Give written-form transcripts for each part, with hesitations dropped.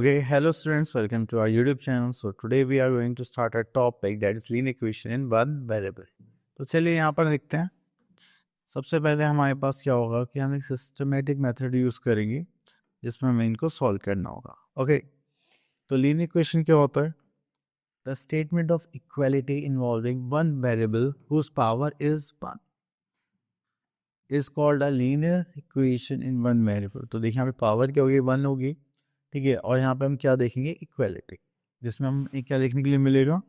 Okay, hello students, welcome to our YouTube channel. So today we are going to start a topic that is linear equation in one variable. तो चलिए यहाँ पर देखते हैं. सबसे पहले हमारे पास क्या होगा कि हम एक सिस्टमेटिक मेथड यूज करेंगे जिसमें हमें इनको सॉल्व करना होगा. ओके, तो linear equation क्या होता है? The statement of equality involving one variable whose power is 1 is called a linear equation in one variable. तो देखिए यहाँ पे पावर क्या होगी, 1 होगी. ठीक है, और यहाँ पे हम क्या देखेंगे, इक्वालिटी, जिसमें हम एक क्या देखने के लिए मिलेगा,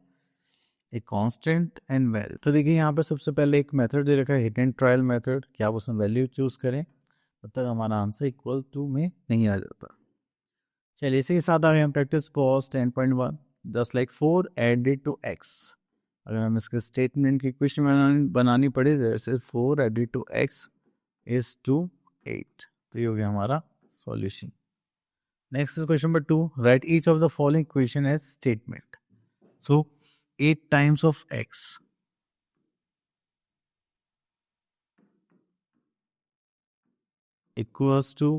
एक कांस्टेंट एंड वैल्यू. तो देखिए यहाँ पे सबसे पहले एक मेथड दे रखा है, हिट एंड ट्रायल मेथड, कि आप उसमें वैल्यू चूज करें तब तक हमारा आंसर इक्वल टू में नहीं आ जाता. चलिए इसी के साथ आगे हम practice pause 10.1 just like 4 added to x. अगर हम इसके स्टेटमेंट की इक्वेशन बनानी पड़े जैसे 4 added to x is two 8. तो ये हो गया हमारा solution. Next is question number 2. Write each of the following equation as statement. So 8 times of x equals to,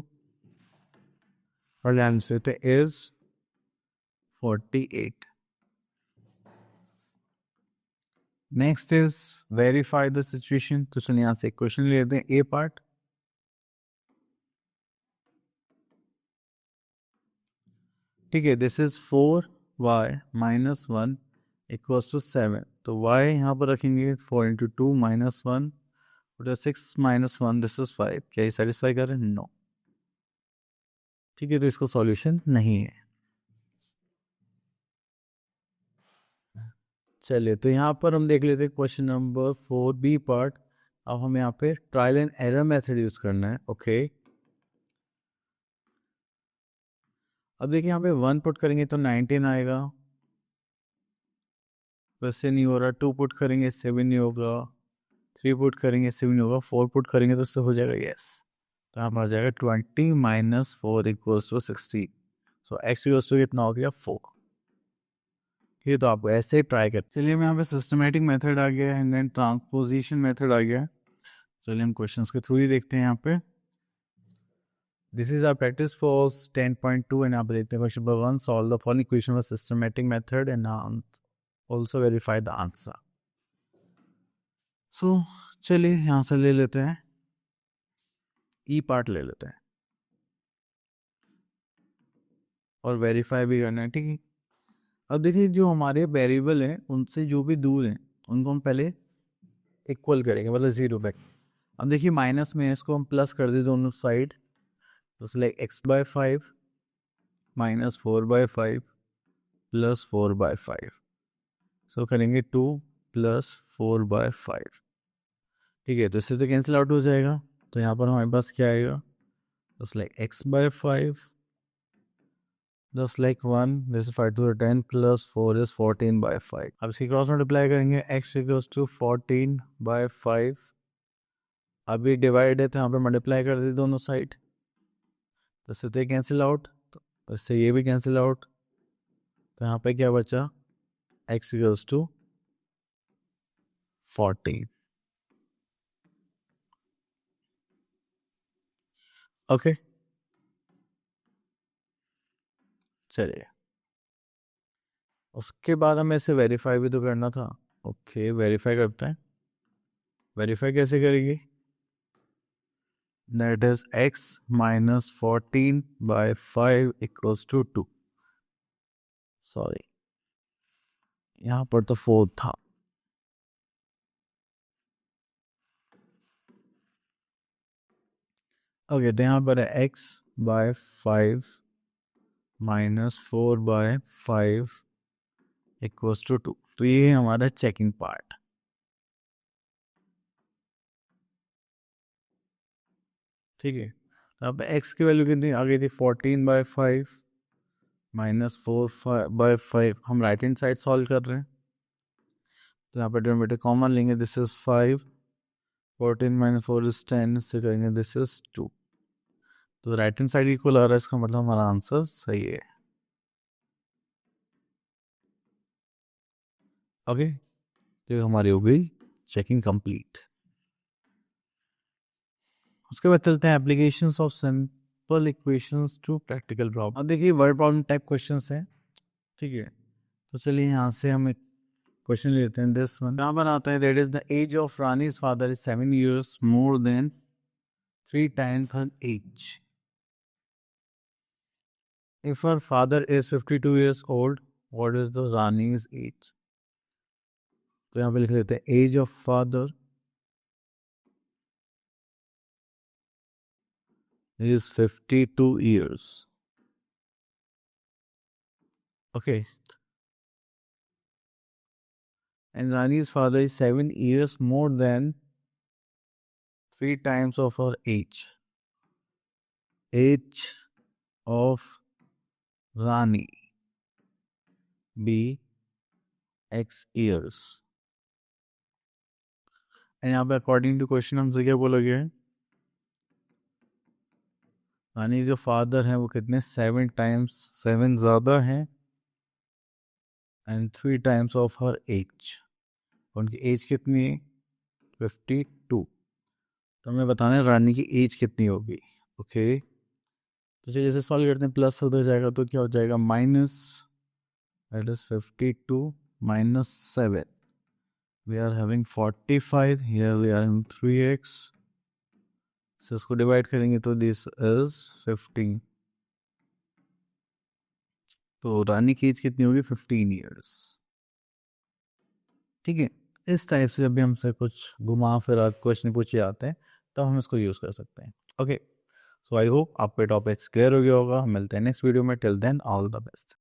our answer is 48. Next is verify the situation. तो चलिए यहाँ से question ले लेते हैं. ए पार्ट, ठीक है, this is 4y minus 1 equals to 7. तो y यहाँ पर रखेंगे 4 into 2 minus 1, 6 minus 1, this is 5. क्या ये सेटिस्फाई कर रहे हैं? नो. ठीक है, तो इसका सॉल्यूशन नहीं है. चलिए तो यहाँ पर हम देख लेते हैं क्वेश्चन नंबर 4 बी पार्ट. अब हमें यहाँ पे trial and error method use करना है. ओके, अब देखिए यहाँ पे 1 पुट करेंगे तो 19 आएगा, वैसे नहीं हो रहा. 2 पुट करेंगे 7 नहीं होगा, 3 पुट करेंगे 7 नहीं होगा, 4 पुट करेंगे तो उससे हो जाएगा यस. तो यहाँ पर आ जाएगा 20 माइनस 4 इक्वल्स टू 16. सो एक्स इक्वल्स टू कितना हो गया, 4. ये तो आपको ऐसे ही ट्राई कर. चलिए मैं यहाँ पे सिस्टमेटिक मेथड आ गया है एंड देन ट्रांसपोजिशन मेथड आ गया है. चलिए हम क्वेश्चंस के थ्रू ही देखते हैं. यहाँ पे this is our practice for 10.2 and आप देखते हैं question number 1. Solve the following equation with systematic method and also verify the answer. So चलिए यहाँ से ले लेते हैं, ई पार्ट ले लेते हैं और वेरीफाई भी करना है. ठीक है, अब देखिए जो हमारे वेरिएबल हैं उनसे जो भी दूर हैं उनको हम पहले इक्वल करेंगे, मतलब 0 पे. अब देखिए माइनस में इसको हम प्लस कर दे दोनों साइड, तो लाइक x/5 माइनस 4/5 प्लस 4/5. सो करेंगे 2 प्लस 4/5. ठीक है, तो इससे तो कैंसिल आउट हो जाएगा. तो यहाँ पर हमारे पास क्या आएगा, just like x/5 just like 1, this is 5 to the 10 plus 4 is 14/5. अब इसकी क्रॉस मल्टीप्लाई करेंगे, x इक्वल्स टू 14/5. अभी डिवाइड है तो यहाँ पे मल्टीप्लाई कर दी दोनों साइड, तो इससे तो कैंसिल आउट, तो इससे ये भी कैंसिल आउट. तो यहाँ पे क्या बचा, x इक्वल्स टू 14. ओके, चलिए उसके बाद हमें इसे वेरीफाई भी तो करना था. ओके, वेरीफाई करते हैं. वेरीफाई कैसे करेंगे, that is x minus 14/5 equals to 2. Sorry, यहाँ पर तो 4 था. ओके, तो यहाँ पर है x/5 माइनस 4/5 इक्वल्स टू 2. तो ये है हमारा चेकिंग पार्ट. ठीक है, तो अब x की वैल्यू कितनी आ गई थी, 14/5 माइनस 4/5. हम राइट हैंड साइड सॉल्व कर रहे हैं, तो यहाँ पर डिनोमिनेटर कॉमन लेंगे, दिस इज 5, 14 माइनस 4 इज 10, इससे करेंगे दिस इज 2. तो राइट हैंड साइड इक्वल आ रहा है, इसका मतलब हमारा आंसर सही है. ओके, तो हमारी हो गई चेकिंग कंप्लीट. उसके बाद चलते हैं applications of simple equations to practical problem. अब देखिए वर्ड प्रॉब्लम टाइप क्वेश्चंस हैं, ठीक है। तो चलिए यहाँ से हम एक क्वेश्चन लेते हैं। दिस वन यहाँ पर आता है, that is the age of Rani's father is 7 years more than 3 times her age. If her father is 52 years old, what is the Rani's age? तो यहाँ पे लिख लेते हैं age of father is 52 years. Okay. And Rani's father is 7 years more than 3 times of her age. Age of Rani be X years. And यहाँ पे according to question हमसे क्या बोला गया है, रानी जो फादर हैं वो कितने 7 times, 7 ज़्यादा हैं and 3 times of her age. उनकी एज कितनी है 52। तो हमें बताना है रानी की एज कितनी होगी। ओके तो चलिए जैसे सॉल्व करते हैं, प्लस उधर जाएगा तो क्या हो जाएगा minus, that is 52 minus 7, we are having 45, here we are having 3x, so इसको डिवाइड करेंगे तो दिस इज 15। तो रानी की एज कितनी होगी 15 years, ठीक है। इस टाइप से जब भी हमसे कुछ घुमा फिरा क्वेश्चन पूछे जाते हैं तब हम इसको यूज़ कर सकते हैं। ओके सो आई होप आपके टॉपिक्स क्लियर हो गया होगा। मिलते हैं नेक्स्ट वीडियो में, till then all the best.